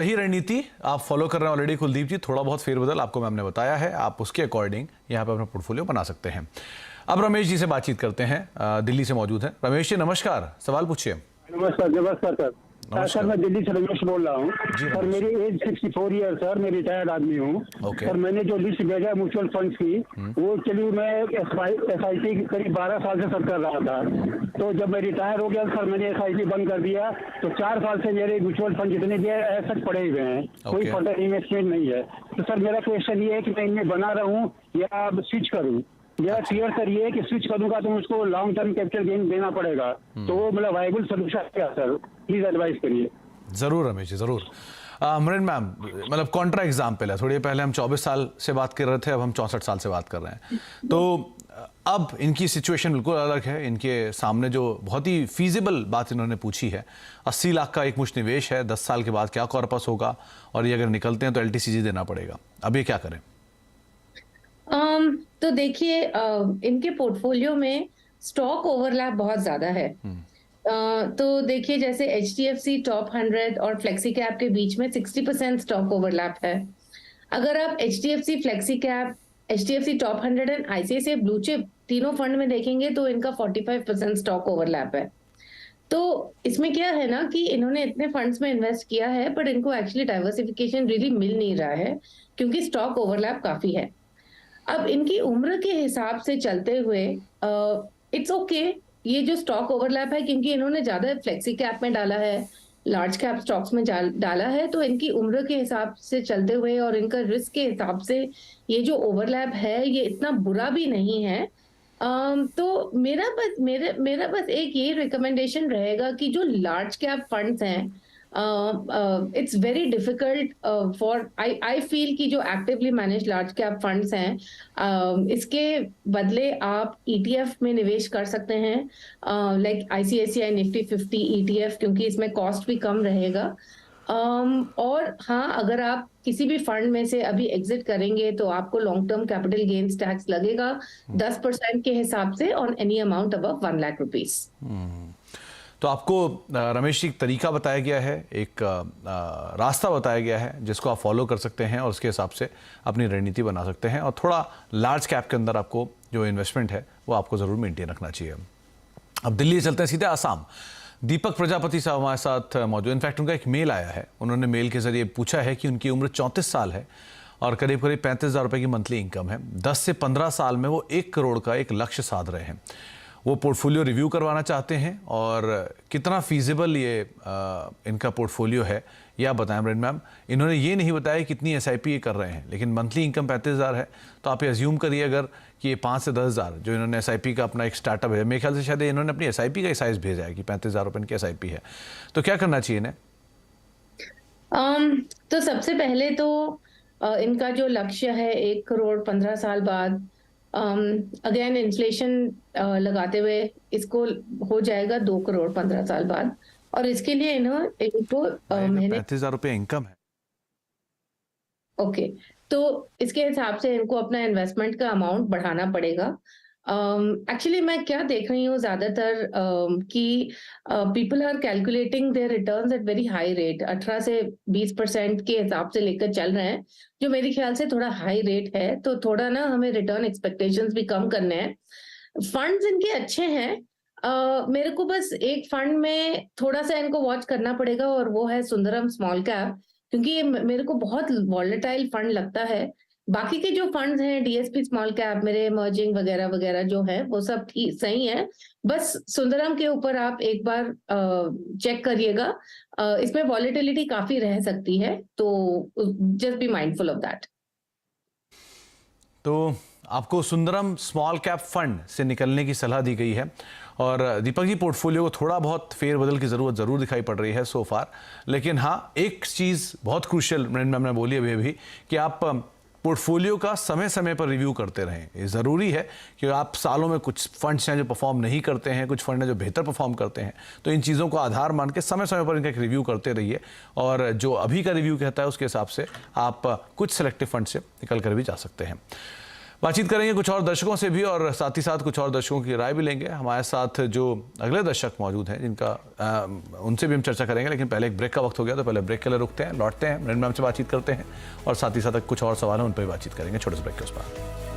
सही रणनीति आप फॉलो कर रहे हैं ऑलरेडी कुलदीप जी। थोड़ा बहुत फेरबदल आपको मैम ने बताया है, आप उसके अकॉर्डिंग यहाँ पे अपना पोर्टफोलियो बना सकते हैं। अब रमेश जी से बातचीत करते हैं, दिल्ली से मौजूद हैं। रमेश जी नमस्कार, सवाल पूछिए। नमस्कार। नमस्कार सर। सर मैं दिल्ली से रमेश बोल रहा हूँ। सर मेरी एज 64 ईयर सर, मैं रिटायर्ड आदमी हूँ। सर मैंने जो लिस्ट भेजा है म्यूचुअल फंड्स की, वो चलिए मैं SIP करीब 12 साल से सर कर रहा था। तो जब मैं रिटायर हो गया सर, मैंने SIP बंद कर दिया। तो 4 साल से मेरे म्यूचुअल फंड जितने भी ऐसे पड़े हुए हैं, कोई फर्दर इन्वेस्टमेंट नहीं है। तो सर मेरा क्वेश्चन ये है कि मैं इनमें बना रहूँ या स्विच करूँ। मेरा क्लियर सर ये है कि स्विच करूंगा तो मुझको लॉन्ग टर्म कैपिटल गेन देना पड़ेगा, तो वो मतलब वायबल सोल्यूशन क्या सर, प्लीज एडवाइस करिए। जरूर रमेश जी, जरूर। अमरिन मैम, मतलब कॉन्ट्रा एग्जाम्पल है। थोड़ी पहले हम 24 साल से बात कर रहे थे, अब हम 64 साल से बात कर रहे हैं। तो अब इनकी सिचुएशन बिल्कुल अलग है। इनके सामने जो बहुत ही फीजिबल बात इन्होंने पूछी है, 80 लाख का एक मुश्त निवेश है, 10 साल के बाद क्या कॉर्पस होगा, और ये अगर निकलते हैं तो LTCG देना पड़ेगा। अब ये क्या करें? तो देखिए, इनके पोर्टफोलियो में स्टॉक ओवरलैप बहुत ज्यादा है। तो देखिए, जैसे HDFC टॉप 100 और फ्लेक्सी कैप के बीच में 60% स्टॉक ओवरलैप है। अगर आप HDFC flexi cap, HDFC top 100 and ICICI blue chip तीनों फंड में देखेंगे तो इनका 45% स्टॉक ओवरलैप है। तो इसमें क्या है ना कि इन्होंने इतने फंड्स में इन्वेस्ट किया है, बट इनको एक्चुअली डाइवर्सिफिकेशन रियली मिल नहीं रहा है, क्योंकि स्टॉक ओवरलैप काफी है। अब इनकी उम्र के हिसाब से चलते हुए इट्स ओके ये जो स्टॉक ओवरलैप है, क्योंकि इन्होंने ज्यादा फ्लेक्सी कैप में डाला है, लार्ज कैप स्टॉक्स में डाला है, तो इनकी उम्र के हिसाब से चलते हुए और इनका रिस्क के हिसाब से ये जो ओवरलैप है ये इतना बुरा भी नहीं है। तो मेरा बस एक ये रिकमेंडेशन रहेगा कि जो लार्ज कैप फंड्स हैं, it's very difficult for I feel कि जो actively manage large cap funds हैं, इसके बदले आप ETF में निवेश कर सकते हैं, लाइक ICICI निफ्टी 50 ETF, क्योंकि इसमें कॉस्ट भी कम रहेगा। और हाँ, अगर आप किसी भी फंड में से अभी एग्जिट करेंगे तो आपको long term capital gains tax लगेगा 10% के हिसाब से on any amount above 1 lakh rupees. तो आपको रमेश जी एक तरीका बताया गया है, एक रास्ता बताया गया है जिसको आप फॉलो कर सकते हैं और उसके हिसाब से अपनी रणनीति बना सकते हैं, और थोड़ा लार्ज कैप के अंदर आपको जो इन्वेस्टमेंट है वो आपको ज़रूर मेंटेन रखना चाहिए। अब दिल्ली चलते हैं सीधे आसाम। दीपक प्रजापति साहब हमारे साथ मौजूद। इनफैक्ट उनका एक मेल आया है, उन्होंने मेल के जरिए पूछा है कि उनकी उम्र 34 साल है और करीब करीब 35,000 रुपये की मंथली इनकम है। 10 से 15 साल में वो 1 करोड़ का एक लक्ष्य साध रहे हैं। वो पोर्टफोलियो रिव्यू करवाना चाहते हैं, और कितना फीजिबल ये इनका पोर्टफोलियो है ये आप बताएं अमरिन मैम। इन्होंने ये नहीं बताया कितनी SIP ये कर रहे हैं, लेकिन मंथली इनकम 35,000 है। तो आप ये अज्यूम करिए अगर कि ये 5 से 10,000 जो इन्होंने SIP का अपना एक स्टार्टअप है, मेरे ख्याल से शायद इन्होंने अपनी SIP का साइज भेजा है कि 35,000 रुपये इनकी SIP है। तो क्या करना चाहिए इन्हें? तो सबसे पहले तो इनका जो लक्ष्य है 1 करोड़ 15 साल बाद, अगेन इन्फ्लेशन लगाते हुए इसको हो जाएगा 2 करोड़ 15 साल बाद, और इसके लिए इनको 35,000 रुपये इनकम है। ओके, तो इसके हिसाब से इनको अपना इन्वेस्टमेंट का अमाउंट बढ़ाना पड़ेगा। एक्चुअली मैं क्या देख रही हूँ ज्यादातर कि people are calculating their returns at very high rate, 18 से 20% के हिसाब से लेकर चल रहे हैं, जो मेरे ख्याल से थोड़ा हाई रेट है। तो थोड़ा ना हमें रिटर्न एक्सपेक्टेशंस भी कम करने हैं। फंड्स इनके अच्छे हैं, मेरे को बस एक फंड में थोड़ा सा इनको वॉच करना पड़ेगा, और वो है सुंदरम स्मॉल कैप, क्योंकि ये मेरे को बहुत वॉलेटाइल फंड लगता है। बाकी के जो फंड्स हैं DSP स्मॉल कैप, मेरे इमर्जिंग वगैरह वगैरह जो है वो सब ठीक सही है। बस सुंदरम के ऊपर आप एक बार चेक करिएगा, इसमें वॉलेटिलिटी काफी रह सकती है, तो just be mindful of that. तो आपको सुंदरम स्मॉल कैप फंड से निकलने की सलाह दी गई है, और दीपक जी पोर्टफोलियो को थोड़ा बहुत फेरबदल की ज़रूरत ज़रूर दिखाई पड़ रही है सो फार। लेकिन हाँ, एक चीज़ बहुत क्रूशियल मैम ने बोली अभी अभी कि आप पोर्टफोलियो का समय समय पर रिव्यू करते रहें। ये ज़रूरी है कि आप सालों में कुछ फंड्स हैं जो परफॉर्म नहीं करते हैं, कुछ फंड हैं जो बेहतर परफॉर्म करते हैं, तो इन चीज़ों को आधार मान के समय समय पर इनका एक रिव्यू करते रहिए, और जो अभी का रिव्यू कहता है उसके हिसाब से आप कुछ सेलेक्टिव फंड से निकल कर भी जा सकते हैं। बातचीत करेंगे कुछ और दर्शकों से भी और साथ ही साथ कुछ और दर्शकों की राय भी लेंगे। हमारे साथ जो अगले दर्शक मौजूद हैं जिनका उनसे भी हम चर्चा करेंगे, लेकिन पहले एक ब्रेक का वक्त हो गया तो पहले ब्रेक के लिए रुकते हैं, लौटते हैं, मृणाल मैम से बातचीत करते हैं और साथ ही साथ कुछ और सवाल हैं उन पर भी बातचीत करेंगे छोटे से ब्रेक के उस पर।